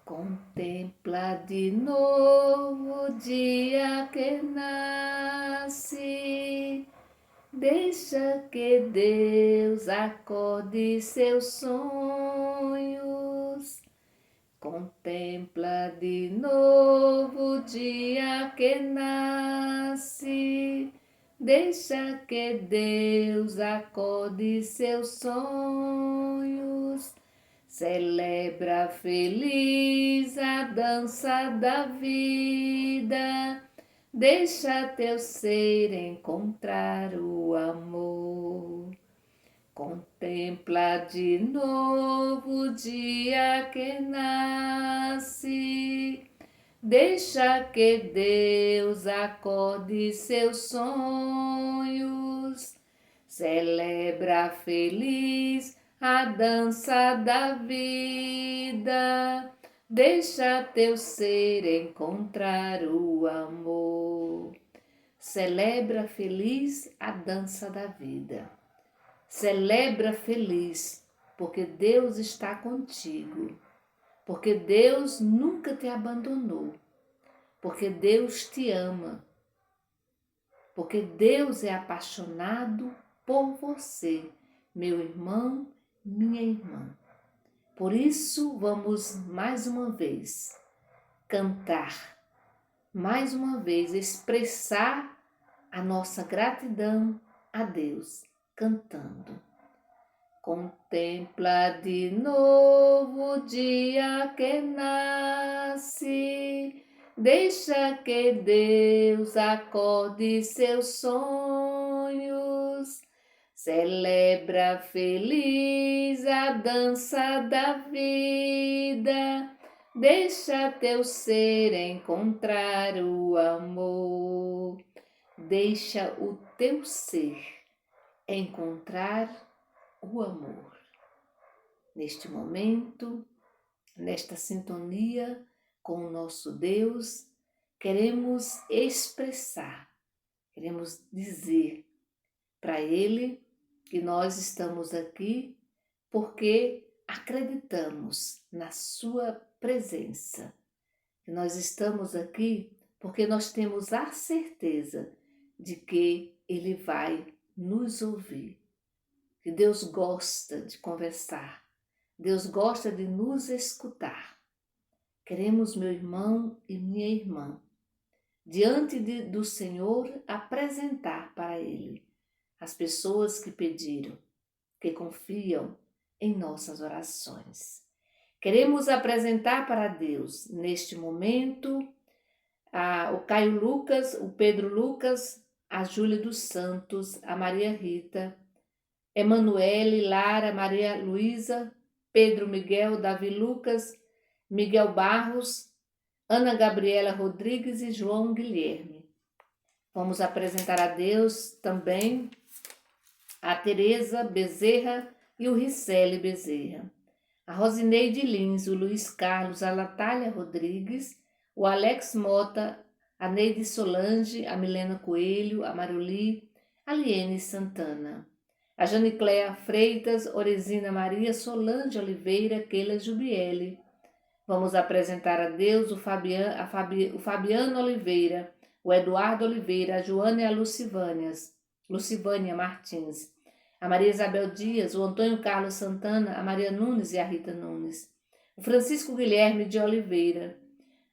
Contempla de novo o dia que nasce. Deixa que Deus acorde seus sonhos. Contempla de novo o dia que nasce. Deixa que Deus acorde seus sonhos. Celebra feliz a dança da vida. Deixa teu ser encontrar o amor. Contempla de novo o dia que nasce. Deixa que Deus acorde seus sonhos. Celebra feliz a dança da vida. Deixa teu ser encontrar o amor. Celebra feliz a dança da vida. Celebra feliz, porque Deus está contigo, porque Deus nunca te abandonou, porque Deus te ama, porque Deus é apaixonado por você, meu irmão, minha irmã. Por isso, vamos mais uma vez cantar, mais uma vez expressar a nossa gratidão a Deus, cantando. Contempla de novo o dia que nasce. Deixa que Deus acorde seus sonhos. Celebra feliz a dança da vida. Deixa teu ser encontrar o amor. Deixa o teu ser encontrar o amor. Neste momento, nesta sintonia com o nosso Deus, queremos expressar, queremos dizer para Ele que nós estamos aqui porque acreditamos na Sua presença. Que nós estamos aqui porque nós temos a certeza de que Ele vai nos ouvir. Que Deus gosta de conversar, Deus gosta de nos escutar. Queremos, meu irmão e minha irmã, diante do Senhor, apresentar para Ele as pessoas que pediram, que confiam em nossas orações. Queremos apresentar para Deus, neste momento, o Caio Lucas, o Pedro Lucas, a Júlia dos Santos, a Maria Rita, Emanuele, Lara, Maria Luísa, Pedro Miguel, Davi Lucas, Miguel Barros, Ana Gabriela Rodrigues e João Guilherme. Vamos apresentar a Deus também a Tereza Bezerra e o Ricelli Bezerra, a Rosineide Lins, o Luiz Carlos, a Natália Rodrigues, o Alex Mota, a Neide Solange, a Milena Coelho, a Maruli, a Liene Santana, a Janicléa Freitas, Oresina Maria, Solange Oliveira, Keila Jubiele. Vamos apresentar a Deus o Fabiano Oliveira, o Eduardo Oliveira, a Joana e a Lucivânia Martins, a Maria Isabel Dias, o Antônio Carlos Santana, a Maria Nunes e a Rita Nunes, o Francisco Guilherme de Oliveira,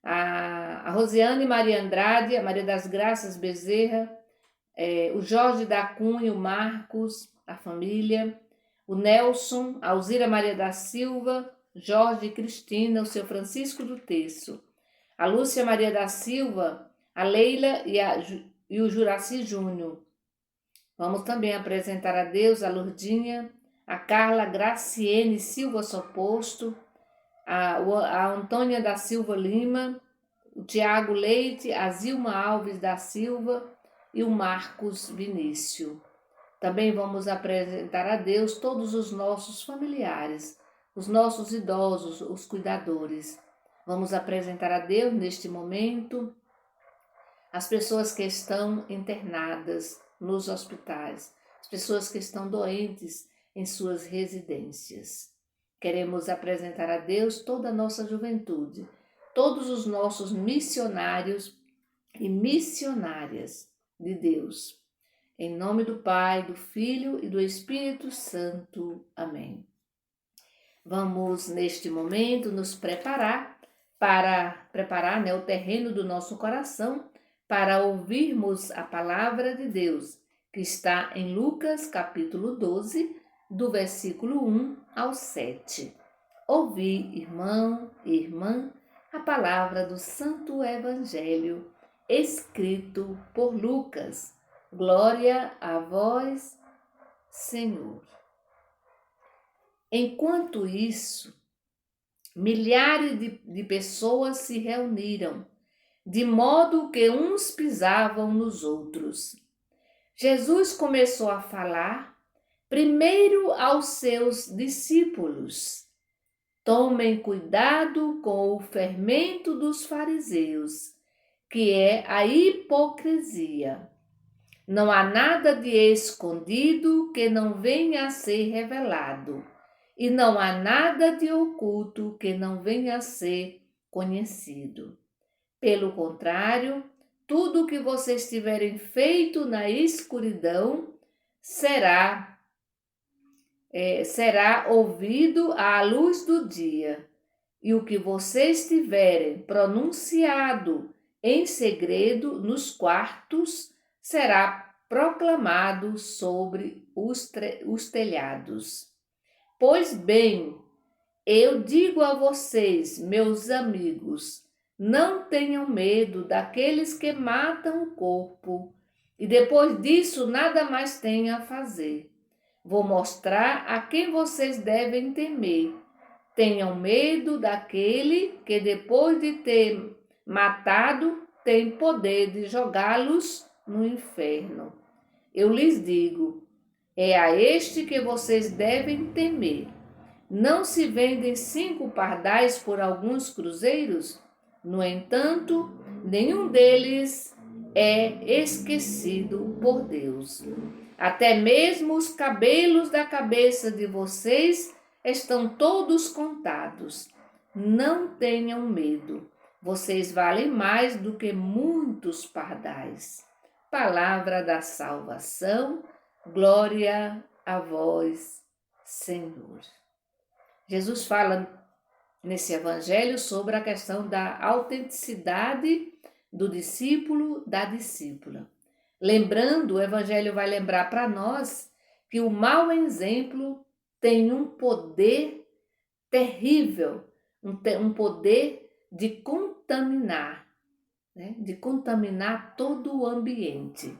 a Rosiane Maria Andrade, a Maria das Graças Bezerra, o Jorge da Cunha, o Marcos, a família, o Nelson, a Alzira Maria da Silva, Jorge e Cristina, o seu Francisco do Terço, a Lúcia Maria da Silva, a Leila e o Juraci Júnior. Vamos também apresentar a Deus a Lourdinha, a Carla Graciene Silva Soposto, a Antônia da Silva Lima, o Tiago Leite, a Zilma Alves da Silva e o Marcos Vinícius. Também vamos apresentar a Deus todos os nossos familiares, os nossos idosos, os cuidadores. Vamos apresentar a Deus neste momento as pessoas que estão internadas nos hospitais, as pessoas que estão doentes em suas residências. Queremos apresentar a Deus toda a nossa juventude, todos os nossos missionários e missionárias de Deus. Em nome do Pai, do Filho e do Espírito Santo. Amém. Vamos, neste momento, nos preparar o terreno do nosso coração para ouvirmos a palavra de Deus, que está em Lucas, capítulo 12, do versículo 1 ao 7. Ouvi, irmão e irmã, a palavra do Santo Evangelho, escrito por Lucas. Glória a vós, Senhor. Enquanto isso, milhares de pessoas se reuniram, de modo que uns pisavam nos outros. Jesus começou a falar primeiro aos seus discípulos. Tomem cuidado com o fermento dos fariseus, que é a hipocrisia. Não há nada de escondido que não venha a ser revelado, e não há nada de oculto que não venha a ser conhecido. Pelo contrário, tudo o que vocês tiverem feito na escuridão será ouvido à luz do dia, e o que vocês tiverem pronunciado em segredo nos quartos será proclamado sobre os telhados. Pois bem, eu digo a vocês, meus amigos, não tenham medo daqueles que matam o corpo e depois disso nada mais têm a fazer. Vou mostrar a quem vocês devem temer. Tenham medo daquele que depois de ter matado tem poder de jogá-los no inferno. Eu lhes digo, é a este que vocês devem temer. Não se vendem 5 pardais por alguns cruzeiros? No entanto, nenhum deles é esquecido por Deus. Até mesmo os cabelos da cabeça de vocês estão todos contados. Não tenham medo. Vocês valem mais do que muitos pardais. Palavra da salvação. Glória a vós, Senhor. Jesus fala nesse evangelho sobre a questão da autenticidade do discípulo, da discípula. Lembrando, o evangelho vai lembrar para nós que o mau exemplo tem um poder terrível, um poder de contaminar, né? De contaminar todo o ambiente.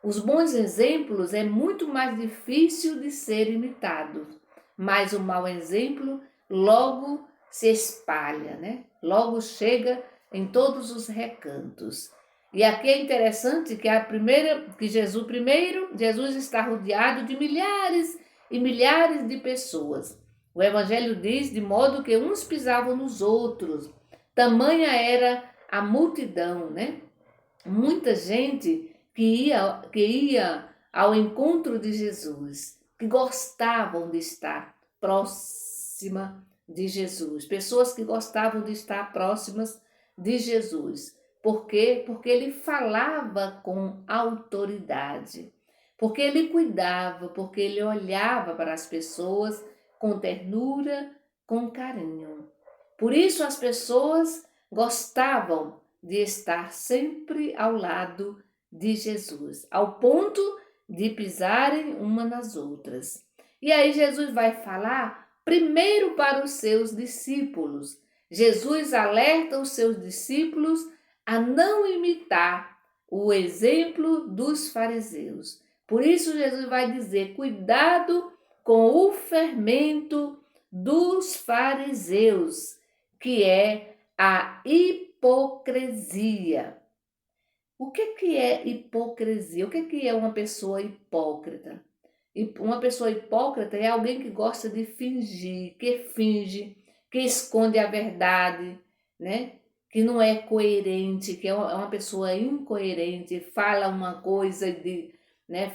Os bons exemplos é muito mais difícil de ser imitado, mas o mau exemplo logo se espalha, né? Logo chega em todos os recantos. E aqui é interessante que Jesus está rodeado de milhares e milhares de pessoas. O Evangelho diz de modo que uns pisavam nos outros. Tamanha era a multidão, né? Muita gente que ia ao encontro de Jesus, que gostavam de estar próxima de Jesus. Pessoas que gostavam de estar próximas de Jesus. Por quê? Porque ele falava com autoridade, porque ele cuidava, porque ele olhava para as pessoas com ternura, com carinho. Por isso as pessoas gostavam de estar sempre ao lado de Jesus, ao ponto de pisarem uma nas outras. E aí Jesus vai falar primeiro para os seus discípulos. Jesus alerta os seus discípulos a não imitar o exemplo dos fariseus. Por isso Jesus vai dizer, cuidado com o fermento dos fariseus, que é a hipocrisia. O que é hipocrisia? O que é uma pessoa hipócrita? Uma pessoa hipócrita é alguém que gosta de fingir, que finge, que esconde a verdade, né? Que não é coerente, que é uma pessoa incoerente, fala uma coisa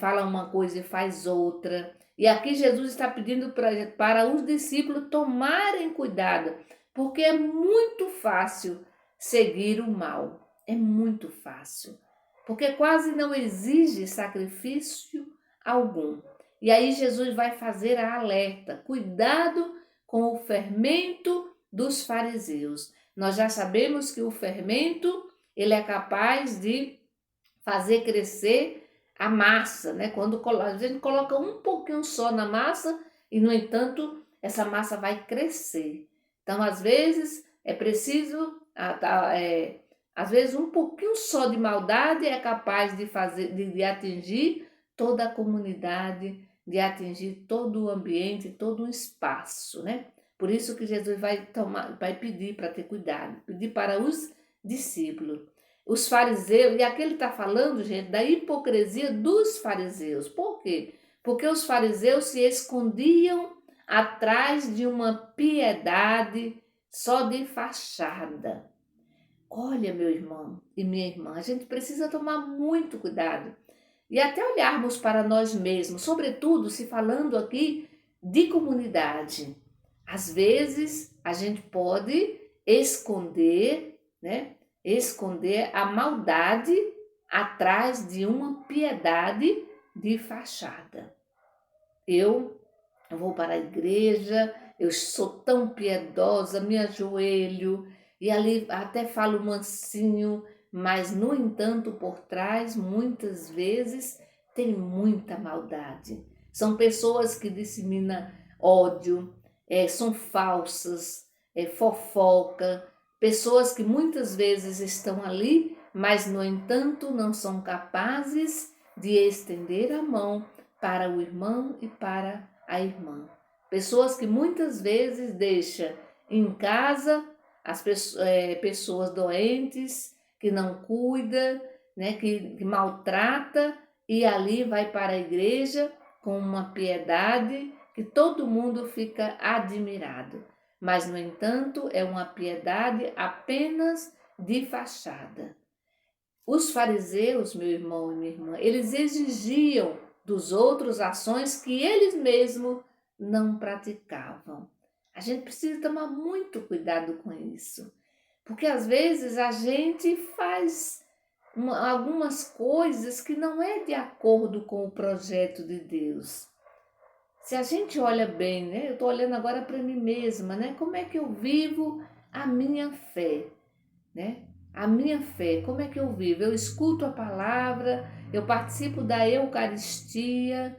fala uma coisa e faz outra. E aqui Jesus está pedindo para os discípulos tomarem cuidado, porque é muito fácil seguir o mal. É muito fácil, porque quase não exige sacrifício algum. E aí Jesus vai fazer a alerta: cuidado com o fermento dos fariseus. Nós já sabemos que o fermento, ele é capaz de fazer crescer a massa, né? Quando a gente coloca um pouquinho só na massa e, no entanto, essa massa vai crescer. Então, às vezes, é preciso, às vezes, um pouquinho só de maldade é capaz de fazer, de atingir toda a comunidade, de atingir todo o ambiente, todo o espaço, né? Por isso que Jesus vai pedir para ter cuidado, pedir para os discípulos. Os fariseus, e aqui ele está falando, gente, da hipocrisia dos fariseus. Por quê? Porque os fariseus se escondiam atrás de uma piedade só de fachada. Olha, meu irmão e minha irmã, a gente precisa tomar muito cuidado e até olharmos para nós mesmos, sobretudo se falando aqui de comunidade. Às vezes a gente pode esconder, né? Esconder a maldade atrás de uma piedade de fachada. Eu vou para a igreja, eu sou tão piedosa, me ajoelho e ali até falo mansinho, mas no entanto por trás muitas vezes tem muita maldade. São pessoas que disseminam ódio, são falsas, fofoca, pessoas que muitas vezes estão ali, mas no entanto não são capazes de estender a mão para o irmão e para a irmã. Pessoas que muitas vezes deixam em casa as pessoas doentes, que não cuida, né, que maltrata e ali vai para a igreja com uma piedade que todo mundo fica admirado. Mas, no entanto, é uma piedade apenas de fachada. Os fariseus, meu irmão e minha irmã, eles exigiam dos outros ações que eles mesmos não praticavam. A gente precisa tomar muito cuidado com isso, porque às vezes a gente faz algumas coisas que não é de acordo com o projeto de Deus. Se a gente olha bem, né? Eu estou olhando agora para mim mesma, né? Como é que eu vivo a minha fé, né? A minha fé, como é que eu vivo? Eu escuto a palavra, eu participo da Eucaristia,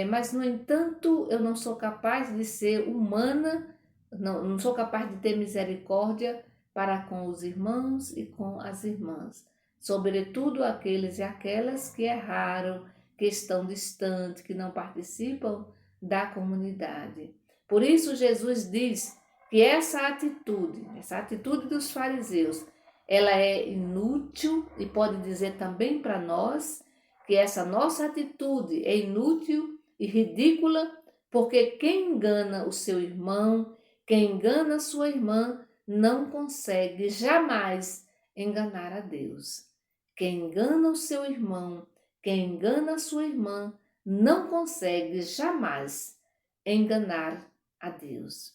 mas, no entanto, eu não sou capaz de ser humana, não sou capaz de ter misericórdia para com os irmãos e com as irmãs, sobretudo aqueles e aquelas que erraram, que estão distantes, que não participam da comunidade. Por isso, Jesus diz que essa atitude dos fariseus, ela é inútil e pode dizer também para nós que essa nossa atitude é inútil e ridícula, porque quem engana o seu irmão, quem engana a sua irmã, não consegue jamais enganar a Deus. Quem engana o seu irmão, quem engana a sua irmã, não consegue jamais enganar a Deus.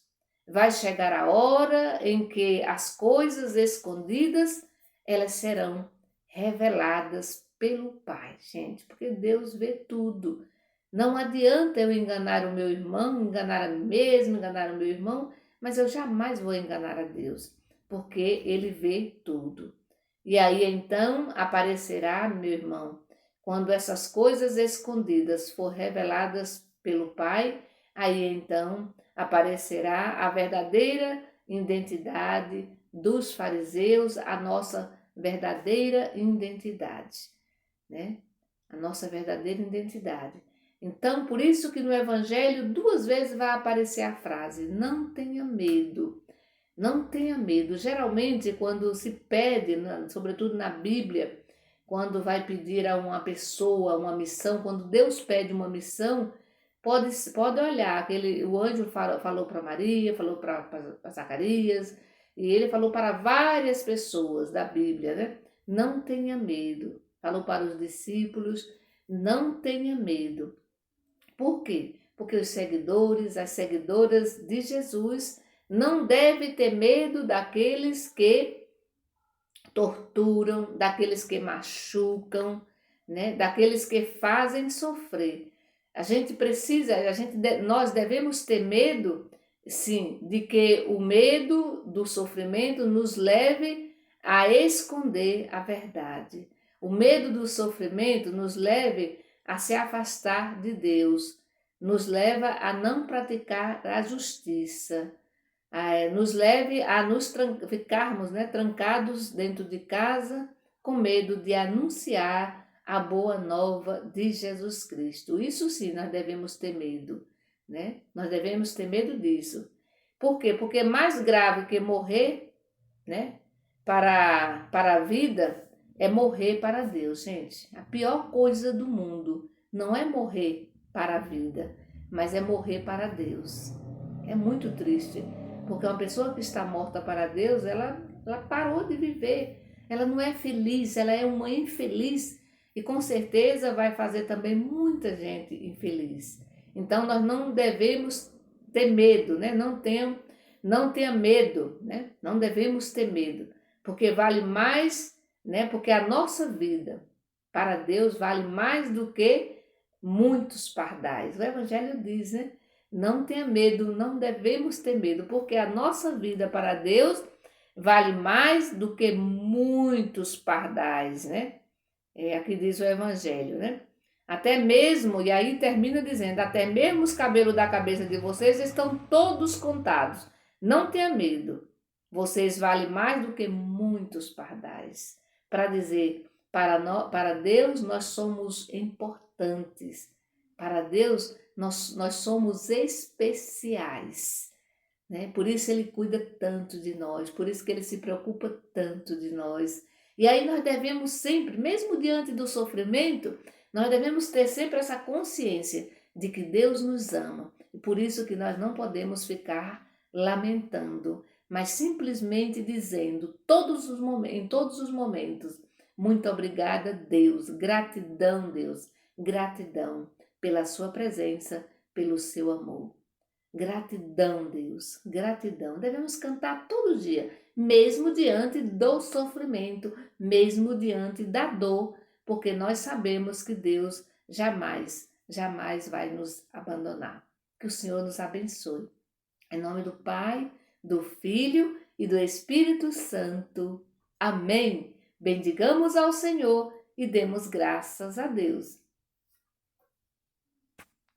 Vai chegar a hora em que as coisas escondidas, elas serão reveladas pelo Pai, gente, porque Deus vê tudo. Não adianta eu enganar o meu irmão, enganar a mim mesmo, enganar o meu irmão, mas eu jamais vou enganar a Deus, porque Ele vê tudo. E aí então aparecerá, meu irmão, quando essas coisas escondidas for reveladas pelo Pai, aí então aparecerá a verdadeira identidade dos fariseus, a nossa verdadeira identidade, né? A nossa verdadeira identidade. Então, por isso que no Evangelho 2 vezes vai aparecer a frase: não tenha medo. Não tenha medo. Geralmente, quando se pede, sobretudo na Bíblia, quando vai pedir a uma pessoa uma missão, quando Deus pede uma missão, pode olhar, o anjo falou para Maria, falou para Zacarias, e ele falou para várias pessoas da Bíblia, né? Não tenha medo. Falou para os discípulos, não tenha medo. Por quê? Porque os seguidores, as seguidoras de Jesus não devem ter medo daqueles que torturam, daqueles que machucam, né? Daqueles que fazem sofrer. A gente precisa, nós devemos ter medo, sim, de que o medo do sofrimento nos leve a esconder a verdade. O medo do sofrimento nos leve a se afastar de Deus, nos leva a não praticar a justiça, nos leve a ficarmos, né, trancados dentro de casa com medo de anunciar a boa nova de Jesus Cristo. Isso sim, nós devemos ter medo, né? Nós devemos ter medo disso. Por quê? Porque é mais grave que morrer, né, para a vida é morrer para Deus, gente. A pior coisa do mundo não é morrer para a vida, mas é morrer para Deus. É muito triste, porque uma pessoa que está morta para Deus, ela parou de viver, ela não é feliz, ela é uma infeliz e com certeza vai fazer também muita gente infeliz. Então nós não devemos ter medo, né? Não tenha medo, né? Não devemos ter medo, porque vale mais, né? Porque a nossa vida para Deus vale mais do que muitos pardais. O Evangelho diz, né? Não tenha medo, não devemos ter medo, porque a nossa vida para Deus vale mais do que muitos pardais, né? Aqui diz o Evangelho, né? Até mesmo, e aí termina dizendo, até mesmo os cabelos da cabeça de vocês estão todos contados. Não tenha medo, vocês valem mais do que muitos pardais. Para dizer, para Deus nós somos importantes, para Deus nós somos especiais, né? Por isso Ele cuida tanto de nós, por isso que Ele se preocupa tanto de nós. E aí nós devemos sempre, mesmo diante do sofrimento, nós devemos ter sempre essa consciência de que Deus nos ama. E por isso que nós não podemos ficar lamentando, mas simplesmente dizendo em todos os momentos, muito obrigada, Deus, gratidão, Deus, gratidão pela sua presença, pelo seu amor. Gratidão, Deus, gratidão. Devemos cantar todo dia, mesmo diante do sofrimento, mesmo diante da dor, porque nós sabemos que Deus jamais, jamais vai nos abandonar. Que o Senhor nos abençoe. Em nome do Pai, do Filho e do Espírito Santo. Amém. Bendigamos ao Senhor e demos graças a Deus.